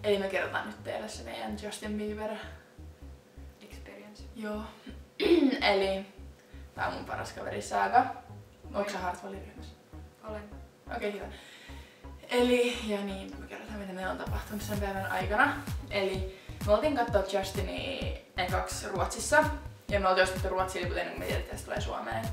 Eli me kerrotaan nyt teille se meidän Justin Bieber experience. Joo. Eli tää on mun paras kaveri Saga. Onko sä Hartwallin ryhmässä? Olen. Okei, hyvä. Eli, ja niin, me kerrotaan mitä meillä on tapahtunut sen päivän aikana. Eli me oltiin kattoo Justinia ekaksi Ruotsissa. Ja me oltiin ostettu Ruotsin liput ennen kuin me tiedettiin, että se tulee Suomeen.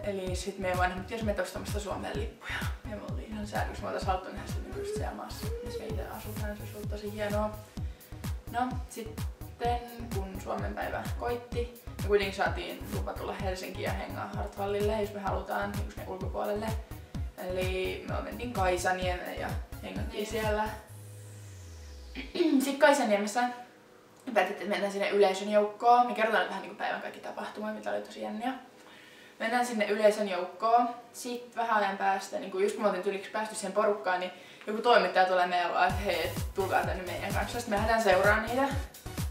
Eli sit meidän vanhemmat tiesi meitä ostamasta Suomeen lippuja. Ja me oltiin ihan säädöksi. Me oltais haluttu nähdä sitä just siellä maassa, missä me itse asutaan. Se olisi ollut tosi hienoa. No, sitten kun Suomen päivä koitti, me kuitenkin saatiin lupa tulla Helsinkiin ja hengaa Hartwallille, jos me halutaan, just ne ulkopuolelle. Eli me mentiin Kaisaniemeen ja hengattiin siellä. Sitten Kaisaniemessä me päätettiin, että mennään sinne yleisön joukkoon. Me kerrotaan vähän niin kuin päivän kaikki tapahtumia, mitä oli tosi jänniä. Mennään sinne yleisön joukkoon. Sitten vähän ajan päästä, niin kun just kun me oltiin tyyliksi päästy siihen porukkaan, niin joku toimittaja tulee meille vaan, että hei, tulkaa tänne meidän kanssa. Sitten me lähdetään seuraamaan niitä.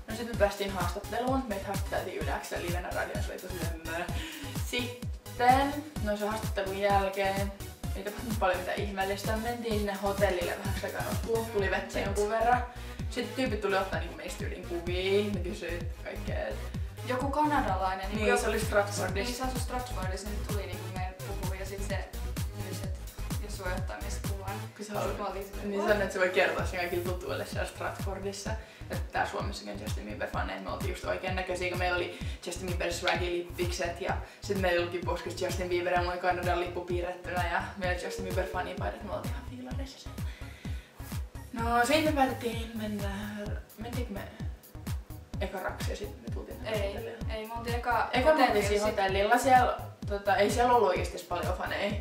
No sitten me päästiin haastatteluun. Meitä haastateltiin Yleäksellä livenä radioon, se oli tosi jännää. Sitten, no se haastattelun jälkeen, ei tapahtunut paljon mitään ihmeellistä. Mentiin sinne hotellille vähäksi aikaa nukkuun, tuli vettä jonkun verran. Sitten tyypit tuli ottaa niinku meistä yliin kuvia, me kysyit kaikkea. Joku kanadalainen. Niin, se oli Stratfordissa. Niin, se asui Stratfordissa, niin tuli niinku meidän puhuja ja sit se pyysi, että jos voi ottaa meistä kuvan. Niin sanoin, että se voi kertoa sen kaikille tutuille siellä Stratfordissa. Että tää Suomessakin on Justin Bieber-faneja, me oltiin just oikein näköisiä, kun meillä oli Justin Bieber swaggy-lippikset ja sit meillä olikin poskessa Justin Bieber ja mun Kanadan lippu piirrettynä ja meillä Justin Bieber-fanipaidat, me oltiin ihan fiilareissa sen. No siitä me päätettiin mennä, mentiinkö me eka raksi ja sitten me tultiin hotellille? Ei, me oltiin eka hotellilla. Siellä, ei siellä ollut oikeesti paljon faneja.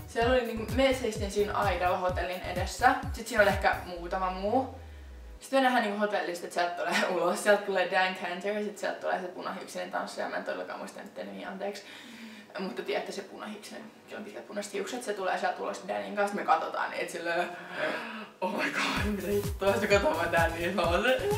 Siellä oli niinku, me seistiin siinä aidalla hotellin edessä. Sitten siinä oli ehkä muutama muu. Sitten me nähdään niinku hotellista, että sieltä tulee ulos. Sieltä tulee Dan Cantor ja sitten sieltä tulee se punahiuksinen tanssija. Mä en todellakaan muista niiden nimiä, anteeksi. Mutta tiedätte se punahiuksinen, jolla on pitkät punaiset hiukset. Se tulee sieltä ulos Danin kanssa. Me katsotaan niitä silleen, oh my god, mitä hittoa. Sitten me katsotaan Dania. Mä oon se,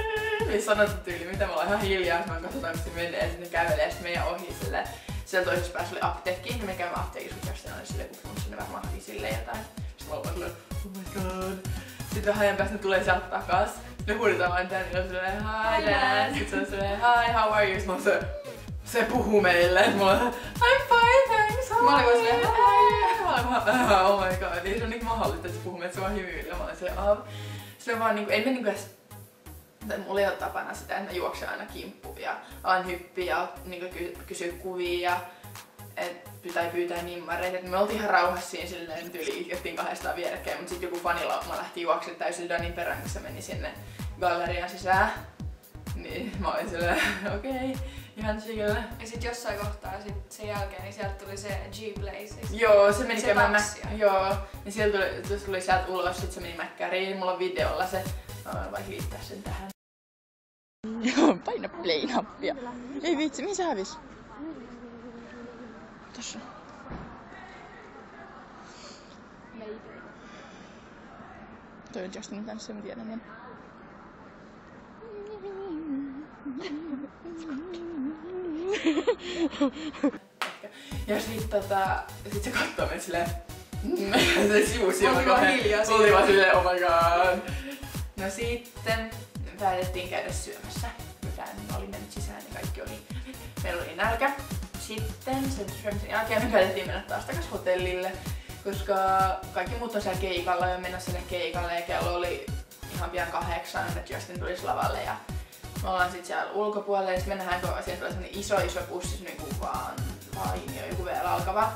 me sanotaan tyyli, mitä me ollaan ihan hiljaa. Sitten me katsotaan, mistä se menee ja sitten ne kävelee sitten meidän ohi silleen. Siellä toisessa päässä oli apteekki, ja me käymme apteekissa, kun Justin oli silleen kufunut, ne varmaan haki silleen jotain. Sitten mä ollaan silleen, oh my god. Sitten vähän ajan päästä ne tulee sieltä takas. Ne huudetaan vain Danille silleen, hi Dan. Sitten se on silleen, hi, how are you? Sitten mä oon silleen, se puhuu meille. Mä oon I'm fine, thanks, how are you? Hi. Oh my god, ei se on niin mahdollista, että se puhuu meille, se vaan hymyilee. Mä oon silleen, sitten vaan niinku, ei me niinku edes mulla ei ole tapana sitä, että mä juoksen aina kimppuun ja alan hyppiä ja niin kysyä kuvia ja pyytää nimmareita. Me oltiin ihan rauhassa siinä silleen, tyyli itkettiin kahdestaan vierekkäin, mutta sitten joku fanilauma lähti juoksemaan täysin Danin perään, kun se meni sinne gallerian sisään. Niin mä olin silleen, okei, ihan chille. Ja sit jossain kohtaa sen jälkeen, niin sieltä tuli se G-Blaze. Joo, se meni käymään joo, niin sieltä tuli sieltä ulos, sit se meni Mäkkäriin. Mulla on videolla se, mä voin vaikka liittää sen tähän. Joo, paina play-nappia. Ei vitsi, mihin se hävis? Tossa. Toi on Justinin tanssi, mä tiedän tämän. Ja sit se kattoo meitä silleen. Se sivusi jollain hiljaa. Tuli vaan silleen, oh my god. No sitten päätettiin käydä syömässä. Dan oli mennyt sisään ja kaikki oli. Meillä oli nälkä. Sitten sen syömisen jälkeen me päätettiin mennä taas takas hotellille. Koska kaikki muut on siellä keikalla ja mennä sinne keikalle ja kello oli ihan pian 8, että Justin tulisi lavalle ja me ollaan sit siellä ulkopuolella ja sit me nähdään, kun siellä tulee semmonen iso pussi, niinku vaan vainio, joku vielä alkava.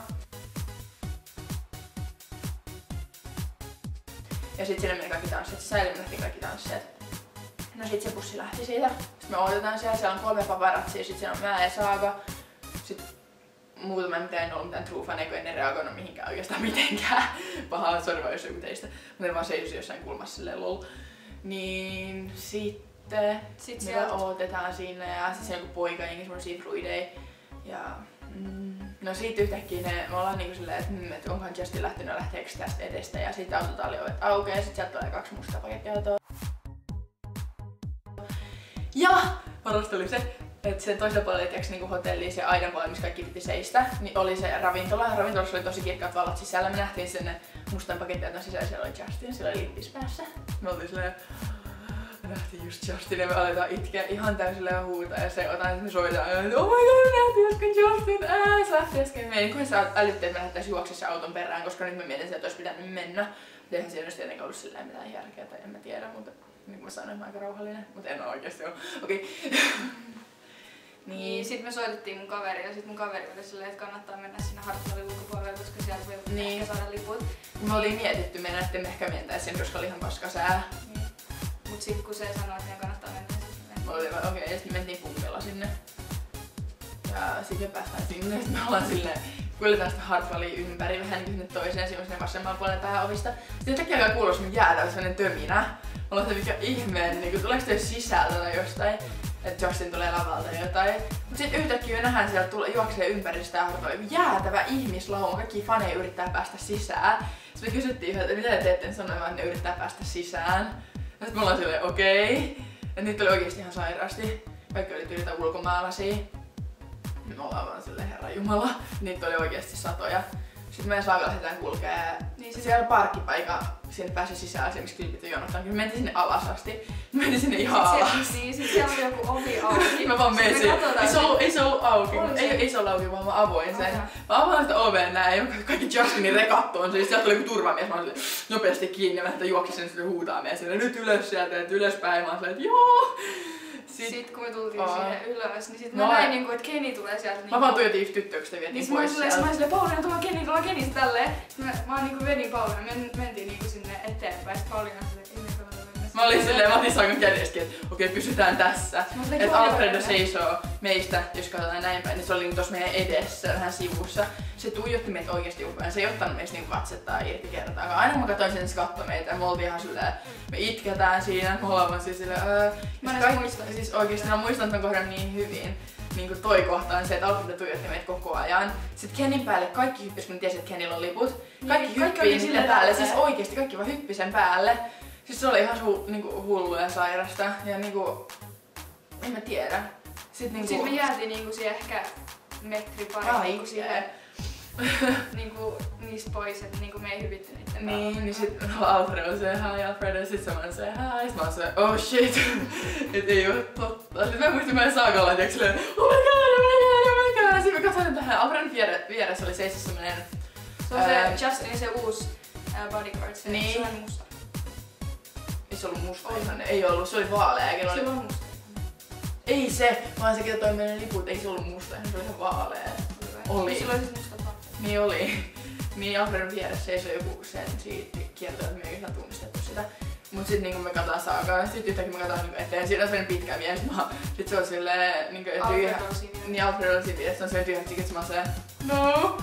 Ja sit sinne meni kaikki tanssijat, säilymme nähtiin kaikki tanssijat. No sit se bussi lähti siitä. Sit me odotetaan siellä on 3 paparatsia, sit siellä on mä ja Saga. Sit muutama en ollut mitään true-faneja, kun en ne reagoinut mihinkään oikeastaan mitenkään. Pahaa, sori vaan jos joku teistä. Mutta ne vaan seisoi jossain kulmassa silleen lol. Niin sitten me odotetaan siinä ja sit se on joku poika, jengi semmosia fruideja. Ja No siitä yhtäkkiä me ollaan niinku silleen, että onkohan Justin lähteekö tästä edestä ja sitten autotalliovet aukeaa ja sit sieltä tulee 2 mustaa pakettiautoa. Ja parasta oli se, että sen toisella puolella niinku hotelliin se aidan puolella, missä kaikki piti seistä, niin oli se ravintola. Ravintolassa oli tosi kirkkaat valot sisällä. Me nähtiin sen mustan pakettiauton sisällä, siellä oli Justin, sillä oli lippis päässä. Me oltiin silleen, nähtiin just Justin ja me aletaan itkeä ihan täysillä ja huutaa ja se otan ja me sovitaan, oh my god, me nähtiin äsken Justin, se lähti äsken meihin. Kun se älytti, että me lähdettäisiin juoksessa auton perään, koska nyt mä mietin, että olisi pitänyt mennä. Mutta eihän siinä olisi tietenkään ollut silleen mitään järkeä tai en mä tiedä, mutta niin kuin mä sanoin, mä aika rauhallinen, mutta en oo oikeesti oo. Okei. Niin, sit me soitettiin mun kaverille ja sit mun kaveri oli silleen, että kannattaa mennä sinne Hartwallin ulkopuolelle, koska sieltä voi ehkä saada liput. Me oltiin mietitty mennä, ettei me ehkä mentäis sen, koska oli ihan paska sää. Niin. Mut sit kun se sanoi, että meidän kannattaa mennä, niin sit me mentiin. Okei, ja sit me mentiin pumpilla sinne. Ja sit me päästään sinne, ja sit me ollaan silleen, kuljetaan sitä Hartwallia ympäri vähän niinku sinne toiseen sivuun sinne vasemmalla puolella tähän ovista. Sitten yhtäkkiä alkaa kuulua semmonen jäätävä sellainen töminä. Me ollaan se mikä ihmeen, niinku tuleeko toi sisältä tai jostain, että Justin tulee lavalta jotain. Mut sit yhtäkkiä me nähdään sieltä juoksee ympäri sitä Hartwallia jäätävä ihmislauma, kaikki faneja yrittää päästä sisään. Sitten me kysyttiin yhdeltä, että mitä te teette, sanoin vaan, että ne yrittää päästä sisään. Ja sit me ollaan silleen okei. Et niitä oli oikeesti ihan sairaasti. Kaikki oli tyylitä ulkomaalaisia. Me ollaan vaan silleen herranjumala. Niitä oli oikeesti satoja. Sitten meidän saakka lähdetään kulkee. Niin se siellä parkkipaikka, sinne pääsi sisään, se missä klipit on jonottanut. Me mentiin sinne alas asti. Me mentiin sinne ihan alas. Niin, sit siellä oli joku ovi auki. Mä vaan menin siihen. Ei se ollut auki. Ei se ollut auki, vaan mä avoin sen. Mä avaan sitä ovea näin ja kaikki Justinin rekat on. Siis sieltä tuli joku turvamies. Mä olin nopeasti kiinni ja mä juoksin sen sitten huutaa meidän sinne. Nyt ylös sieltä, et ylöspäin. Mä olin silleen, että joo. Sitten kun me tultiin siihen ylös, niin sit mä näin niinku, että Kenny tulee sieltä. Mä vaan tuijotin yksi tyttöä, kun sitä vietiin pois sieltä. Mä olin silleen, Pauliina, tuolla Kenny tälleen. Mä niinku vedin Pauliina, mentiin niinku sinne eteenpäin. Sit Pauliina silleen, ei me kannata mennä. Mä olin silleen, mä otin Saakan kädessäkin, että okei, pysytään tässä. Että Alfredo seisoo meistä, jos katsotaan näin päin, niin se oli niinku tossa meidän edessä, vähän sivussa. Se tuijotti meitä oikeesti ulkoa, se ei ottanut meistä niinku katsettaa irti kertaakaan. Aina kun mä katsoin sen, se katsoi meitä ja me oltiin ihan silleen, me itketään siinä, me ollaan vaan silleen, Mä en muista. Siis oikeesti mä muistan ton kohdan niin hyvin. Niinku toi kohta on se, että Alfredo tuijotti meitä koko ajan. Sitten Kennyn päälle kaikki hyppis, kun tiesi, että Kennyllä on liput. Kaikki hyppii sille päälle, siis oikeesti kaikki vaan hyppi sen päälle. Siis se oli ihan niinku hullu ja sairasta ja niinku, en mä tiedä. Sitten me jäätiin niinku siihen ehkä metri pari niinku siihen niinku niistä pois, et niinku me ei hypitty niitten päälle. Niin sit Alfredo se hi Alfredo ja sit mä se hi. Sit mä se oh shit, et ei oo totta. Sit mä muistin meidän Saakalla tiiäks silleen oh my god. Sit mä katsoin tähän Alfredon vieressä oli seisessä semmonen. Se on se Justinin se uusi bodyguard, se niin. on musta. Ei se ollut musta ihan, ei ollut, se oli vaalea. Se on musta. Ei se, vaan se kertoi meidän liput, ei se ollut musta, se oli ihan vaalea. Oli. Sillä oli siis musta pappi. Niin oli. Niin Alfredon vieressä seisoi joku sen siitä kiertoa, että me ei ihan tunnistettu sitä. Mut sit niinku me katsotaan Saakaa, sit yhtäkkiä me katsotaan niinku eteen, siinä on sellainen pitkä mies, sit se on silleen niinku tyhjä. Niin Alfredo on siinä vieressä, se on silleen tyhjä, sit mä silleen no.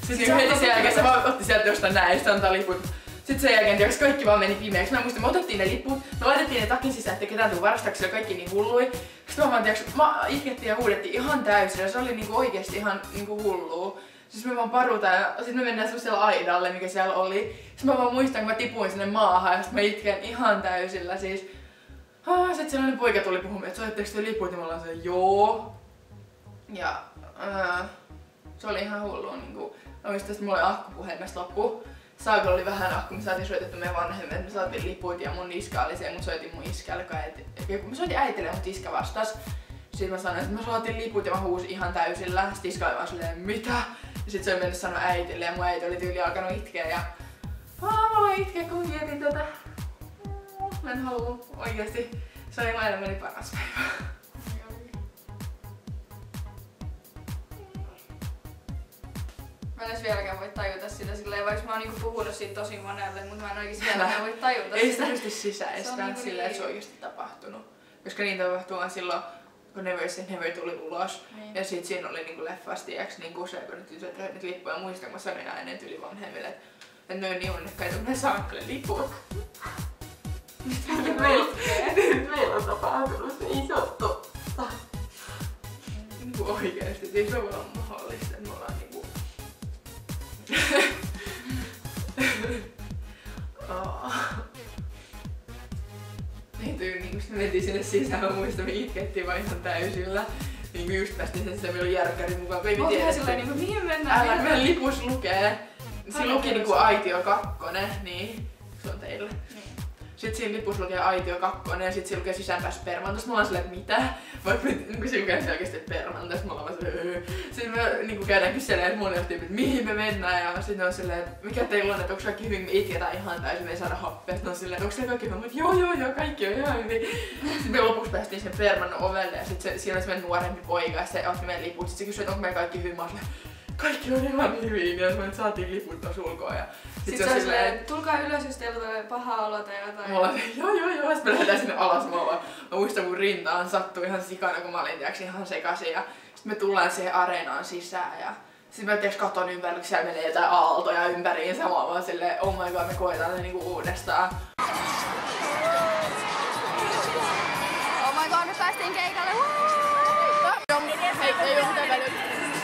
Sit niinku heti sen jälkeen se vaan otti sieltä jostain näin, sit antaa liput. Sitten sen jälkeen tiiäks kaikki vaan meni pimeäksi. Mä muistin, me otettiin ne liput, me laitettiin ne takin sisään, ettei ketään tuu varastaksi ja kaikki niin hullui. Sitten mä vaan tiiäks, itkettiin ja huudettiin ihan täysin ja se oli niinku oikeesti ihan niinku hullua. Siis me vaan parutaan ja sit me mennään semmoselle aidalle, mikä siellä oli. Sitten mä vaan muistan, kun mä tipuin sinne maahan ja sit mä itken ihan täysillä siis. Sit sellainen poika tuli puhumaan, että soitteko te liput? Ja mä ollaan se joo. Ja se oli ihan hullua niinku. Mä muistan, että mulla oli akku puhelimesta loppu. Saakalla oli vähän akku, me saatiin soitettu meidän vanhemmille, me saatiin liput ja mun iska oli se, mut soitin mun iskälle kun mä soitin äitille, mut iska vastas. Sitten mä sanoin, että mä saatiin liput ja mä huusin ihan täysillä. Sitten iska oli vaan silleen, mitä? Ja sit se oli mennyt sanoa äitille ja mun äiti oli tyyli alkanut itkeä ja mä voin itkeä kun mietin tätä. Mä en halua oikeesti. Se oli mun elämäni paras päivä. Mä en edes vieläkään voi tajuta sitä silleen, vaikka mä oon niinku puhunut siitä tosi monelle, mutta mä en oikeesti vieläkään voi tajuta sitä. Ei sitä pysty sisäistään niinku silleen, että se on oikeesti tapahtunut. Koska niin tapahtuu vaan silloin, kun Never Say Never tuli ulos. Niin. Ja sit siinä oli niinku leffas, tiiäks, niinku se, kun nyt lippuja muistan, kun sanoin aina tyyli vanhemmille, että ne on niin onnekkaita, kun ne saa kyllä liput. Nyt meillä on tapahtunut, ei se oo totta. Niinku oikeesti, ei se voi olla mahdollista, että me ollaan niinku mentiin sinne sisään, mä muistan, me itkettiin vaan ihan täysillä. Niinku just päästiin sen sisään, meillä oli järkkäri mukaan. Me ei tiedä, silleen niinku, mihin mennään? Älä, meidän lipus lukee. Siinä luki niinku Aitio 2, niin. Se on teillä. Niin. Sitten siinä lipussa lukee Aitio 2 ja sit siinä lukee sisäänpääsy Permantosta. Mä ollaan silleen, että mitä? Vaikka niinku siinä lukee selkeästi Permantosta. Mä ollaan silleen, Sitten me niinku käydään kyselemään, että monelta tyypit, mihin me mennään. Ja sitten on silleen, että mikä teillä on, että onko kaikki hyvin? Me itketään ihan täysin, me ei saada happea. Sitten on silleen, että onko teillä kaikki hyvin? Mä joo, kaikki on ihan hyvin. Sitten me lopuksi päästiin sen Permannon ovelle ja sitten siinä oli semmoinen nuorempi poika ja se otti meidän liput. Sitten se kysyi, että onko meillä kaikki hyvin. Mä ollaan kaikki on ihan hyvin ja me saatiin liput tossa ulkoa. Ja sit se on silleen, tulkaa ylös, jos teillä tulee paha olo tai jotain. Mä ollaan joo. Sitten me lähdetään sinne alas. Mä muistan mun rintaan sattui ihan sikana, kun mä olin ihan sekasin. Ja sitten me tullaan siihen areenaan sisään. Ja sitten mä katon ympärillä, kun siellä menee jotain aaltoja ympäriinsä. Mä oon vaan silleen, oh my god, me koetaan ne niinku uudestaan. Oh my god, nyt päästiin keikalle. Hei, ei oo mitään väliä.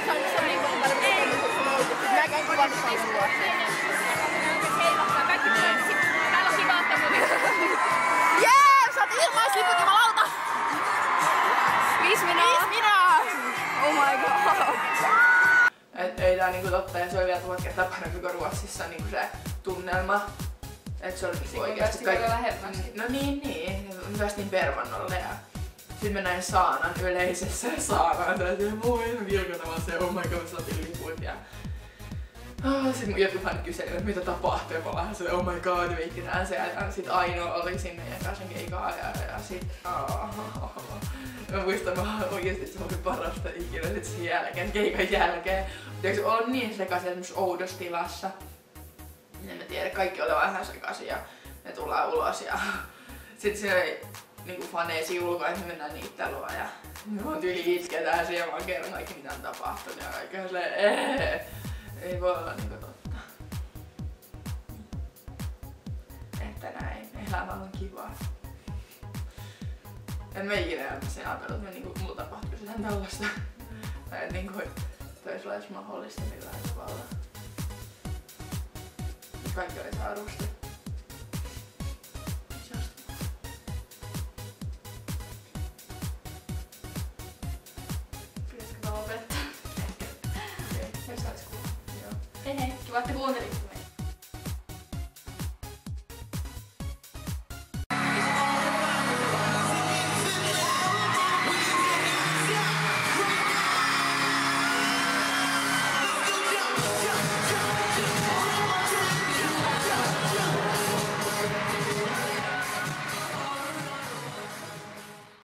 Se on niinku paljon kokemuksessa. Mä käyn kuvannut sen luokse. Täällä on kiva ottaa muuten. Jee! Sä oot ilmaisliput, jumalauta! 5 minaa! Oh my god! Et ei tää niinku totta ja se oli vielä 1000 kertaa parempi kuin Ruotsissa niinku se tunnelma. Et se oli niinku oikeesti kaikki lähemmäksi. No niin. Me päästiin Permannolle ja sit mä näin Saanan yleisessä ja Saana täytyy moi vilkutamaan se oh my god me saatiin liput ja sit mun jotkut fanit kyselivät, että mitä tapahtui, ja mä ollaan silleen, oh my god, me itketään se, ja sit Aino oli sinne ja kanssa keikaa, ja sit mä muistan, mä oikeesti se oli parasta ikinä sit sen jälkeen, keikan jälkeen. Mutta se on niin sekaisin semmoisessa oudossa tilassa. En mä tiedä, kaikki oli vähän sekaisin ja me tullaan ulos ja sit siinä oli niinku faneesi ulkoa, että me mennään niitten luo ja me vaan tyyli itketään siihen, vaan kerron kaikki mitä on tapahtunut ja kaikki on silleen ei voi olla niinku totta. Että näin, elämä on kivaa. En mä ikinä elämässä ajatellut, että niinku, mulla tapahtuisi jotain tällaista. Tai et niinku, toisella olisi mahdollista millään tavalla. Kaikki oli saadusti. Pitäisikö mä lopettaa? Okei, Jos sais kuulla. joo. Hei hei, kiva että kuuntelit.